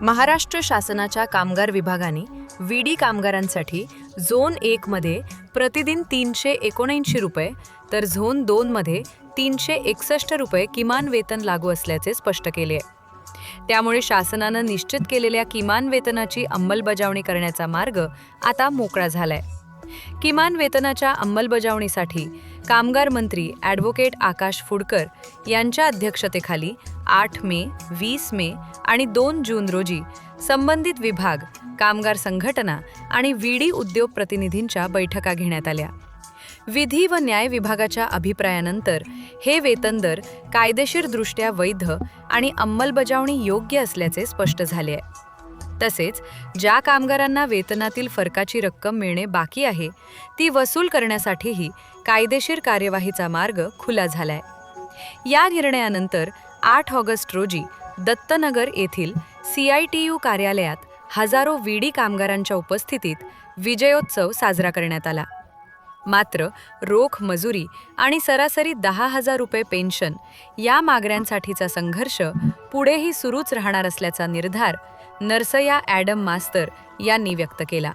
महाराष्ट्र शासनाच्या कामगार विभागाने विडी कामगारांसाठी झोन 1 मध्ये प्रतिदिन 379 रुपये तर झोन 2 मध्ये 361 रुपये किमान वेतन लागू असल्याचे स्पष्ट केले आहे. त्यामुळे शासनानं निश्चित केलेल्या किमान वेतनाची अंमलबजावणी करण्याचा मार्ग आता मोकळा झालाय. किमान वेतनाच्या अंमलबजावणीसाठी कामगार मंत्री ॲडव्होकेट आकाश फुडकर यांच्या अध्यक्षतेखाली 8 मे, 20 मे आणि 2 जून रोजी संबंधित विभाग, कामगार संघटना आणि विडी उद्योग प्रतिनिधींच्या बैठका घेण्यात आल्या. विधी व न्याय विभागाच्या अभिप्रायानंतर हे वेतन दर कायदेशीरदृष्ट्या वैध आणि अंमलबजावणी योग्य असल्याचे स्पष्ट झाले आहे. तसेच ज्या कामगारांना वेतनातील फरकाची रक्कम मिळणे बाकी आहे ती वसूल करण्यासाठीही कायदेशीर कार्यवाहीचा मार्ग खुला झालाय. या निर्णयानंतर 8 ऑगस्ट रोजी दत्तनगर येथील CITU कार्यालयात हजारो विडी कामगारांच्या उपस्थितीत विजयोत्सव साजरा करण्यात आला. मात्र रोख मजुरी आणि सरासरी 10,000 रुपये पेन्शन या मागण्यांसाठीचा संघर्ष पुढेही सुरूच राहणार असल्याचा निर्धार नरसय्या ॲडम मास्तर यांनी व्यक्त केला.